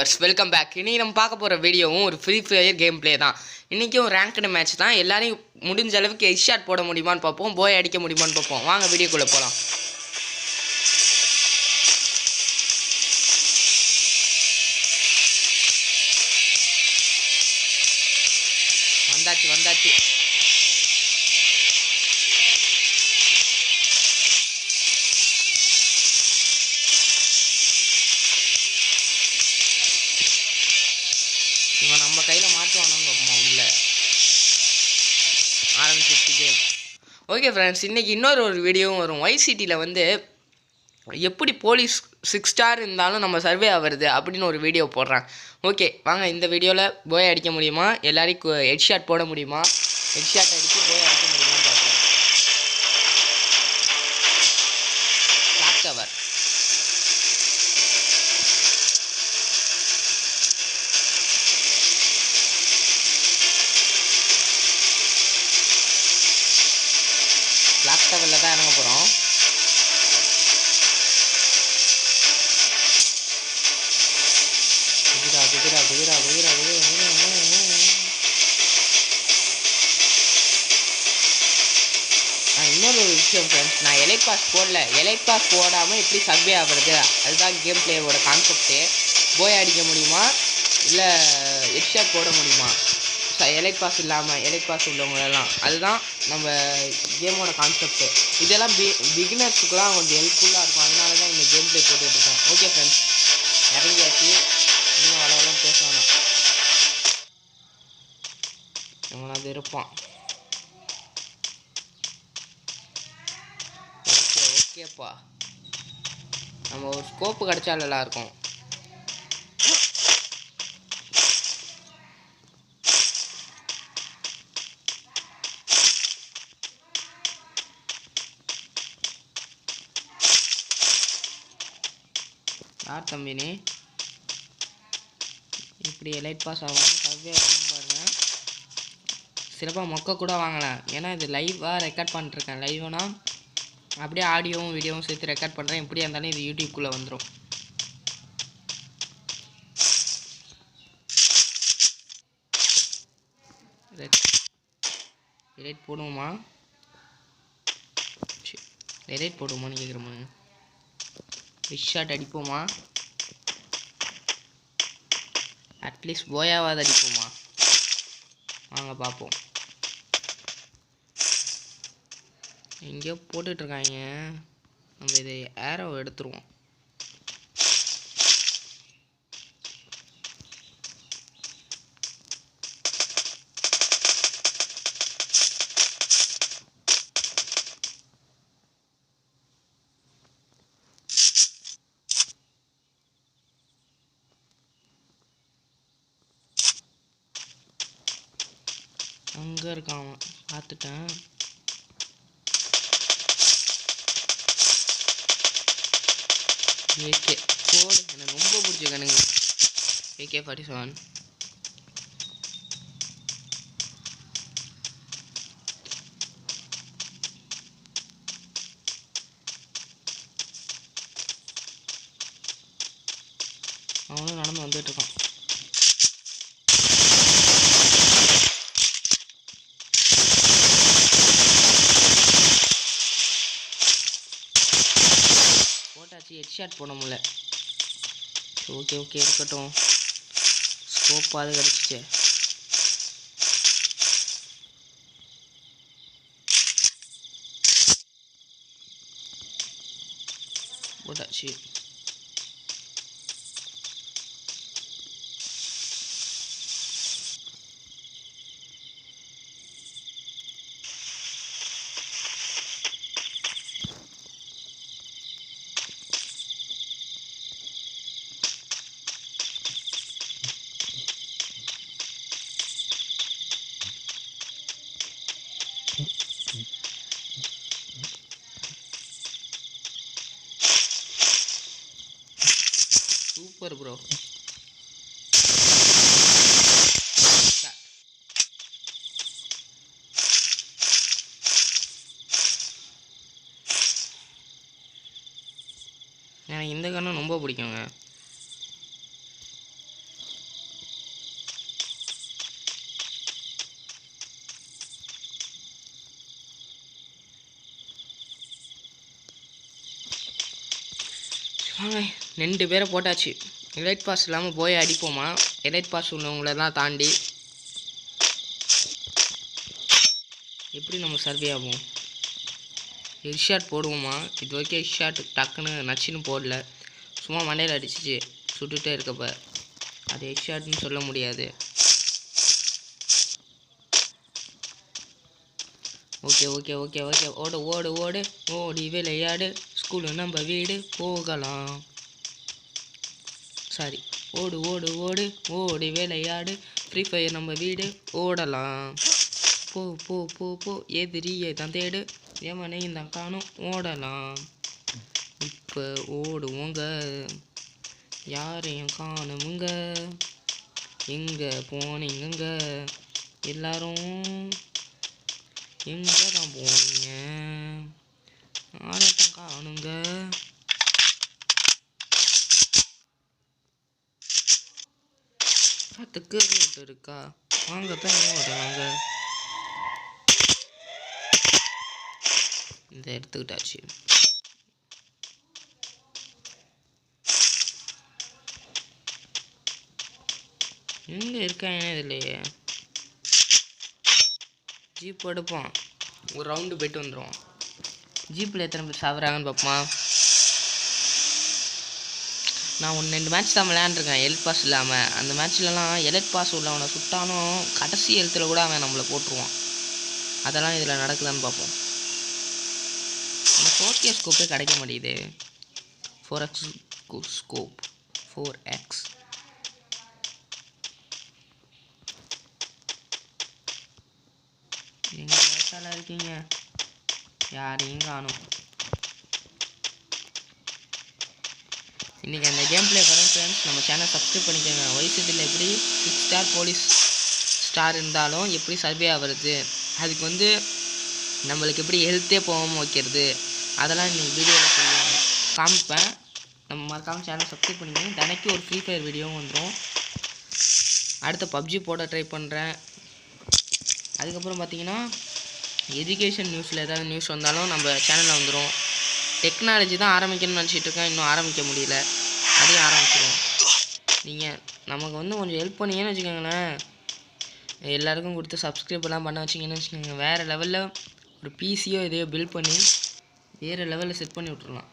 Viewers welcome back. இன்றைக்கி நம்ம பார்க்க போகிற வீடியோவும் ஒரு ஃப்ரீ ஃபயர் கேம் பிளே தான். இன்றைக்கும் ரேங்க்டு மேட்ச் தான். எல்லாரையும் முடிஞ்ச அளவுக்கு ஹெட் ஷாட் போட முடியுமான்னு பார்ப்போம், போய் அடிக்க முடியுமான்னு பார்ப்போம். வாங்க வீடியோக்குள்ளே போகலாம். வந்தாச்சு இவன் நம்ம கையில் மாட்டுவானு பார்ப்போம். உள்ள ஆரம்பிச்சிருச்சு கேம். ஓகே ஃப்ரெண்ட்ஸ், இன்றைக்கி இன்னொரு வீடியோவும் வரும். YCTயில் வந்து எப்படி போலீஸ் 6 ஸ்டார் இருந்தாலும் நம்ம சர்வே ஆகிறது அப்படின்னு ஒரு வீடியோ போடுறேன். ஓகே வாங்க, இந்த வீடியோவில் போய் அடிக்க முடியுமா, எல்லாரையும் ஹெட் ஷாட் போட முடியுமா, ஹெட் ஷாட் அடித்து போய் அடிக்க முடியுமான்னு பார்க்குறேன். கிளாக் டவர் கிளாக் டவரில் தான் இறங்க போகிறோம். குதிரா இன்னொரு விஷயம் ஃப்ரெண்ட்ஸ், நான் எலைட் பாஸ் போடல. எலைட் பாஸ் போடாமல் எப்படி சர்வே ஆகிறது, அதுதான் கேம் பிளேயோட கான்செப்டே. போய் அடிக்க முடியுமா இல்லை ஹெட் ஷாட் போட முடியுமா எலைட் பாஸ் இல்லாமல், எலைட் பாஸ் உள்ளவங்களெல்லாம், அதுதான் நம்ம கேமோட கான்செப்ட்டு. இதெல்லாம் பிகினர்ஸுக்குலாம் கொஞ்சம் ஹெல்ப்ஃபுல்லாக இருக்கும். அதனால தான் இந்த கேம் பிளே போட்டுட்ருக்கேன். ஓகே ஃப்ரெண்ட்ஸ், இறங்கியாச்சு. இன்னும் அவ்வளோலாம் பேச வேணாம், எவனாவது இருப்பான். ஓகேப்பா, நம்ம ஒரு ஸ்கோப்பு கிடச்சா நல்லாயிருக்கும். யார் தம்பினே இப்படி எலைட் பாஸ் ஆகும் சர்வே ஆகும் பாருங்கள். சிலப்பாக மொக்க கூட வாங்கலாம், ஏன்னா இது லைவாக ரெக்கார்ட் பண்ணிட்டுருக்கேன். லைவ்னா அப்படியே ஆடியோவும் வீடியோவும் சேர்த்து ரெக்கார்ட் பண்ணுறேன். எப்படியா இருந்தாலும் இது யூடியூப்குள்ளே வந்துடும். எலைட் போடுவோமா, எலைட் போடுவோமான்னு கேட்குறோமா, ஹெட் ஷாட் அடிப்போமா, அட்லீஸ்ட் போயாவது அடிப்போமா, வாங்க பார்ப்போம். எங்கேயோ போட்டுட்ருக்காங்க, நம்ம இதை ஏரோ எடுத்துருவோம். அங்கே இருக்கான், பார்த்துட்டேன். AK கோடு எனக்கு ரொம்ப பிடிச்ச கண்ணுங்க, AK-47. அவனும் நடந்து வந்துட்டுருக்கான். போட்டாச்சு, ஹெட் ஷாட் போட முடியல. ஓகே இருக்கட்டும், ஸ்கோப் அது கிடச்சிச்சு. போட்டாச்சு. Super bro. எனக்கு இந்த கன்னும் ரொம்ப பிடிக்குங்க. 2 பேரை போட்டாச்சு. எலைட் பாஸ் இல்லாமல் போய் அடிப்போமா? எலைட் பாஸ் உள்ளவங்கள தான் தாண்டி எப்படி நம்ம சர்வே ஆகும்? ஹெட்ஷாட் போடுவோமா? இது வரைக்கும் ஹெட்ஷாட் டக்குன்னு நச்சுன்னு போடல, சும்மா மண்டையில் அடிச்சிச்சு சுட்டுகிட்டே இருக்கப்ப. அது ஹெட்ஷாட்னு சொல்ல முடியாது. ஓகே ஓகே ஓகே ஓகே ஓடு ஓடு ஓடு ஓடி விளையாடு, ஸ்கூலு நம்ம வீடு போகலாம். சாரி, ஓடு ஓடு ஓடு ஓடி விளையாடு, ஃப்ரீ ஃபயர் நம்ம வீடு ஓடலாம். போ போ போ போ எதிரியை தான் தேடு, எவனையும் தான் காணும் ஓடலாம். இப்போ ஓடுவோங்க, யாரையும் காணுமுங்க, எங்கே போனீங்க எல்லாரும், எங்கே தான் போனீங்க, யாரையும் காணுங்க. அதுக்கு ரேட் இருக்கா? வாங்க தான் ஓடுறாங்க. இந்த எடுத்துக்கிட்டாச்சு. எங்கே இருக்காங்க இதுலையே? ஜீப் எடுப்போம், ஒரு ரவுண்டு போய்ட்டு வந்துடுவோம். ஜீப்பில் எத்தனை பேர் சாப்பிட்றாங்கன்னு பார்ப்போம். நான் 1-2 மேட்ச் தான் விளையாண்டுருக்கேன் எலைட் பாஸ் இல்லாமல். அந்த மேட்ச்லலாம் எலைட் பாஸ் உள்ளவனை சுட்டாலும் கடைசி எழுத்தில் கூட அவன் நம்மளை போட்டுருவான். அதெல்லாம் இதில் நடக்குதான்னு பார்ப்போம். இந்த 4K ஸ்கோப்பே கிடைக்க மாட்டேங்குது. 4X scope 4X. எங்கே வயசால இருக்கீங்க? யாரையும் காணும். இன்றைக்கி அந்த கேம் பிளே வரும் ஃப்ரெண்ட்ஸ். நம்ம சேனல் சப்ஸ்கிரைப் பண்ணிக்கோங்க. வயசுல எப்படி 6 ஸ்டார் போலீஸ் ஸ்டார் இருந்தாலும் எப்படி சர்வே ஆகிறது, அதுக்கு வந்து நம்மளுக்கு எப்படி ஹெல்த்தே போகாமல் வைக்கிறது, அதெல்லாம் இன்றைக்கி வீடியோவில் சொல்லுவாங்க, காமிப்பேன். நம்ம மறக்காமல் சேனல் சப்ஸ்கிரைப் பண்ணிக்கோங்க. தினைக்கு ஒரு ஃப்ரீ ஃபயர் வீடியோவும் வந்துடும். அடுத்த பப்ஜி போட ட்ரை பண்ணுறேன். அதுக்கப்புறம் பார்த்திங்கன்னா எஜுகேஷன் நியூஸில் ஏதாவது நியூஸ் வந்தாலும் நம்ம சேனலில் வந்துடும். டெக்னாலஜி தான் ஆரம்பிக்கணும்னு நினச்சிட்டு இருக்கேன், இன்னும் ஆரம்பிக்க முடியல. அதையும் ஆரம்பிச்சிடுவோம். நீங்கள் நமக்கு வந்து கொஞ்சம் ஹெல்ப் பண்ணீங்கன்னு வச்சுக்கோங்களேன், எல்லாருக்கும் கொடுத்து சப்ஸ்கிரைப்லாம் பண்ண வச்சிங்கன்னு வச்சுக்கோங்க, வேறு லெவலில் ஒரு பிசியோ இதையோ பில்ட் பண்ணி வேறு லெவலில் செட் பண்ணி விட்ருலாம்.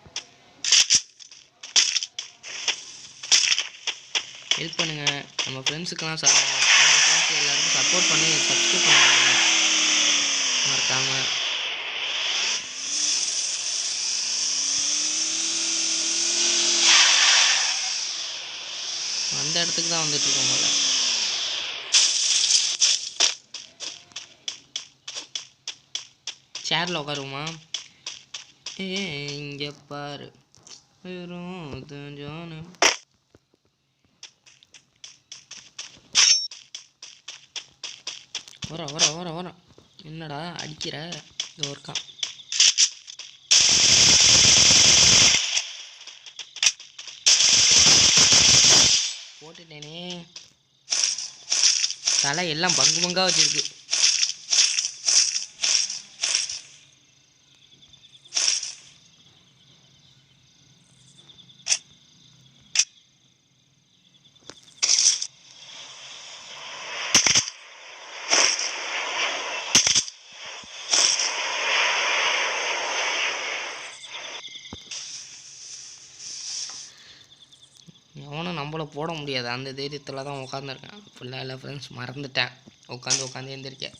ஹெல்ப் பண்ணுங்கள். நம்ம ஃப்ரெண்ட்ஸுக்கெல்லாம் ஃப்ரெண்ட்ஸ் எல்லாருக்கும் சப்போர்ட் பண்ணி சப்ஸ்கிரைப் பண்ணுவாங்க மறக்காமல். அந்த இடத்துக்கு தான் வந்துட்டுருக்கோம் போல. சேரில் உட்காருவோமா? இங்கே பாரு ஜானு. வர என்னடா அடிக்கிற? இது ஒர்க்கா? போட்டுட்டேனே. தலை எல்லாம் பங்கு பங்காக வச்சிருக்கு. எவனும் நம்மளை போட முடியாது, அந்த தைரியத்தில் தான் உட்காந்துருக்கேன். ஃபுல்லாக இல்லை ஃப்ரெண்ட்ஸ், மறந்துட்டேன். உட்காந்து எழுந்திருக்கேன்.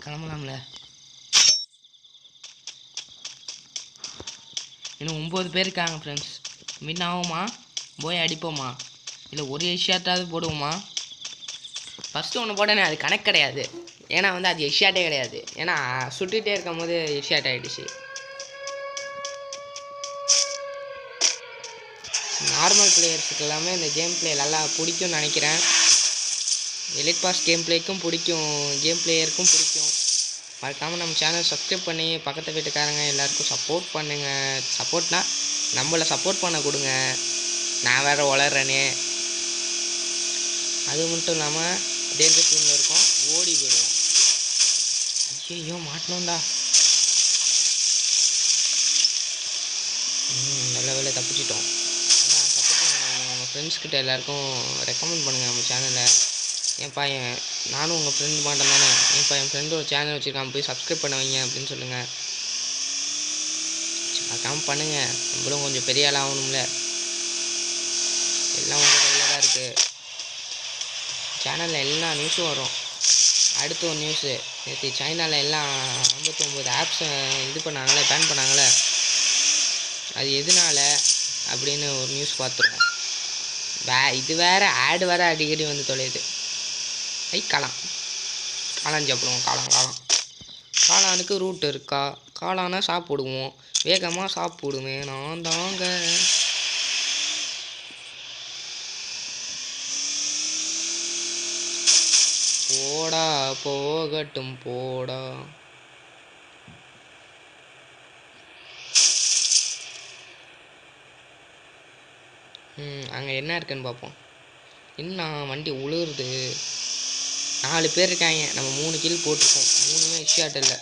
கிளம்பலாம்ல. இன்னும் 9 பேர் இருக்காங்க ஃப்ரெண்ட்ஸ். வின் ஆகுமா? போய் அடிப்போமா? இல்லை ஒரு ஹெட்ஷாட்டாவது போடுவோமா? ஃபஸ்ட்டு ஒன்று போட்டேனே, அது கணக்கு கிடையாது. ஏன்னா வந்து அது ஹெட்ஷாட்டே கிடையாது. ஏன்னா சுட்டுகிட்டே இருக்கும் போது ஹெட்ஷாட் ஆகிடுச்சு. நார்மல் பிளேயர்ஸுக்கு எல்லாமே இந்த கேம் பிளே நல்லா பிடிக்கும்னு நினைக்கிறேன். எலைட் பாஸ் கேம் பிளேக்கும் பிடிக்கும், கேம் பிளேயருக்கும் பிடிக்கும். மறக்காமல் நம்ம சேனல் சப்ஸ்கிரைப் பண்ணி பக்கத்து வீட்டுக்காரங்க எல்லாருக்கும் சப்போர்ட் பண்ணுங்கள். சப்போர்ட்னால் நம்மளை சப்போர்ட் பண்ண கொடுங்க. நான் வேறு வளர்றேனே. அது மட்டும் இல்லாமல் டேஞ்சர் ஜோனில் இருக்கும், ஓடி போயிடுவோம். ஐயோ மாட்டணும்டா. நல்ல வேலை தப்பிச்சிட்டோம். அதான் சப்போர்ட் பண்ணுங்கள், உங்கள் ஃப்ரெண்ட்ஸ்கிட்ட எல்லாேருக்கும் ரெக்கமெண்ட் பண்ணுங்கள் நம்ம சேனலை. என் பையன் நானும் உங்கள் ஃப்ரெண்டு மாட்டேன் தானே, என் ஃப்ரெண்டு ஒரு சேனல் வச்சுருக்கான், போய் சப்ஸ்கிரைப் பண்ண வைங்க அப்படின்னு சொல்லுங்கள். மறக்காமல் பண்ணுங்கள், நம்மளும் கொஞ்சம் பெரிய ஆள் ஆகணும்ல. எல்லாம் உங்கள் கையில் தான் இருக்குது. சேனலில் எல்லா நியூஸும் வரும். அடுத்து ஒரு நியூஸு, நேற்று சைனாவில் எல்லாம் 59 ஆப்ஸ் இது பண்ணாங்களே, பேன் பண்ணாங்களே, அது எதனால் அப்படின்னு ஒரு நியூஸ் பார்த்துருவோம். இது வேறு ஆடு வேறு அடிக்கடி வந்து தொலையுது. காளான் சாப்பிடுவோம். காளானுக்கு ரூட் இருக்கா? காளானா சாப்பிடுவோம், வேகமாக சாப்பிடுவேன் நான் தாங்க. போடா போகட்டும் போடா. அங்கே என்ன இருக்குன்னு பார்ப்போம். என்ன வண்டி உழுவுறது. 4 பேர் இருக்காங்க, நம்ம 3 கில் போட்டிருக்கோம், 3மே ஹெட்ஷாட் இல்லை.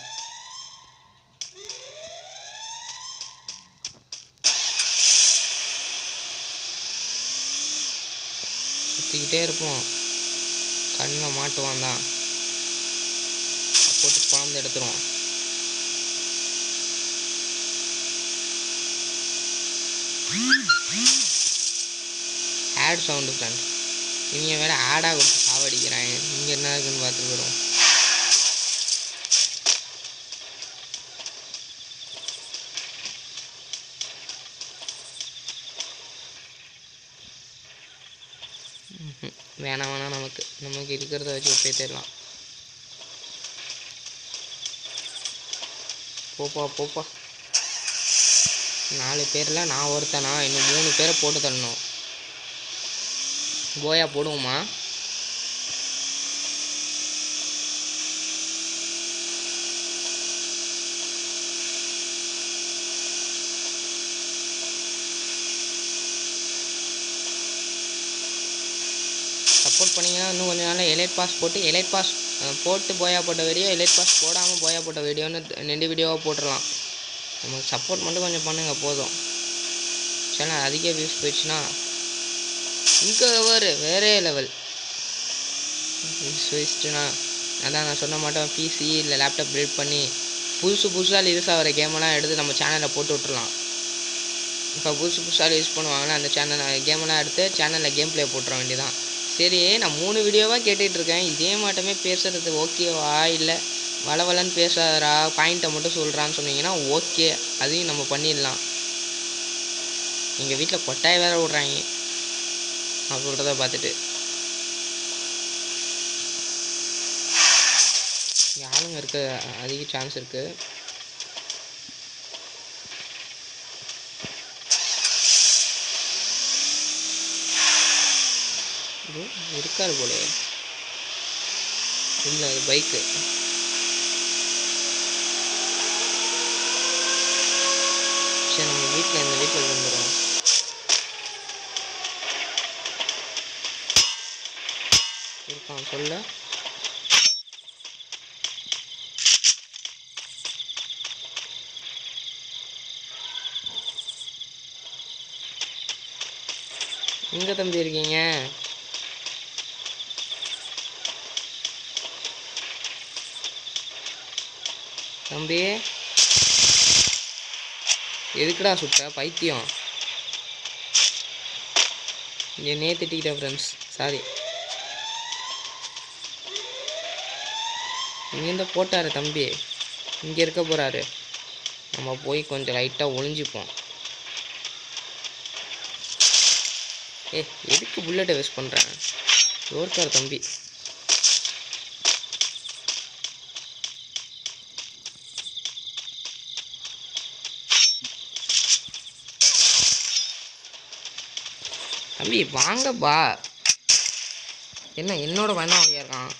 சுற்றிக்கிட்டே இருப்போம், கண்ணை மாட்டுவான் தான், போட்டு குழந்தை எடுத்துருவோம். ஆட் சவுண்டு ஃப்ரெண்ட், இவங்க வேறு ஆடாக கொடுத்து சாவடிக்கிறாங்க. இங்கே என்ன இருக்குன்னு பார்த்துட்டு போயிடுவோம். வேணாம் நமக்கு இருக்கிறத வச்சு போயிடலாம். போப்பா 4 பேரில் நான் ஒருத்தனா, இன்னும் 3 பேரை போட்டு தரணும். போயா போடுவோமா? சப்போர்ட் பண்ணிங்கன்னா இன்னும் கொஞ்சம் நாளில் எலைட் பாஸ் போட்டு போயா போட்ட வீடியோ, எலைட் பாஸ் போடாமல் போயா போட்ட வீடியோன்னு 2 வீடியோவாக போட்டுடலாம். நமக்கு சப்போர்ட் மட்டும் கொஞ்சம் பண்ணுங்கள் போதும். சேனல் அதிக வியூஸ் போயிடுச்சுன்னா இங்கே வேறே லெவல் வியூஸ் போயிடுச்சுன்னா அதான் நான் சொன்ன மாட்டேன், பிசி இல்லை லேப்டாப் பில்ட் பண்ணி புதுசாக ரிலீஸ் ஆகிற கேமெல்லாம் எடுத்து நம்ம சேனலில் போட்டு விட்டுருலாம். இப்போ புதுசாக யூஸ் பண்ணுவாங்கன்னா அந்த கேமெல்லாம் எடுத்து சேனலில் கேம் ப்ளே போட்டுற வேண்டியதான். சரி, நான் 3 வீடியோவாக கேட்டுட்ருக்கேன், இதே மாட்டமே பேசுகிறது ஓகேவா? இல்லை வளவலன்னு பேசாதரா, பாயிண்ட்டை மட்டும் சொல்கிறான்னு சொன்னீங்கன்னா ஓகே, அதையும் நம்ம பண்ணிடலாம். எங்கள் வீட்டில் கொட்டாய் வேறு விட்றாங்க நான் சொல்கிறத பார்த்துட்டு. ஆளுங்க இருக்க அதிக சான்ஸ் இருக்குது. இருக்காரு போல, இல்லை அது பைக்கு. சரி, நம்ம இந்த வீட்டில் வந்துடும். இருக்கான் சொல்ல. எங்கே தம்பி இருக்கீங்க? தம்பி எதுக்குடா சுட்ட பைத்தியம்? என்னையே திட்டிக்கிட்டேன் ஃப்ரெண்ட்ஸ், சாரி. இங்கேருந்து போட்டார் தம்பி, இங்கே இருக்க போகிறாரு. நம்ம போய் கொஞ்சம் லைட்டாக ஒளிஞ்சிப்போம். எதுக்கு புல்லட்டை வேஸ்ட் பண்ணுறேன்? யோர்க்கார் தம்பி. தம்பி வாங்கப்பா. என்ன என்னோட வேணா வழியாக இருக்கான்.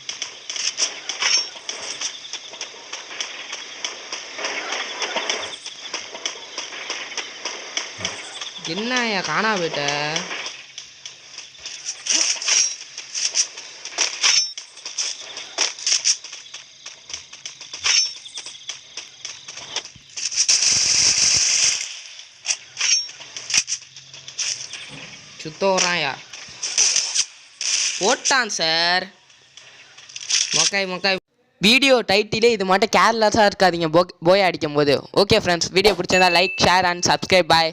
என்ன காணா போயிட்ட? சுத்தோறாயா போட்டான் சார். மொக்காய் வீடியோ டைட்டிலே இது மட்டும் கேர்லெஸ்ஸாக இருக்காதீங்க போய் அடிக்கும் போது. ஓகே ஃப்ரெண்ட்ஸ், வீடியோ பிடிச்சிருந்தா like, share and subscribe. Bye.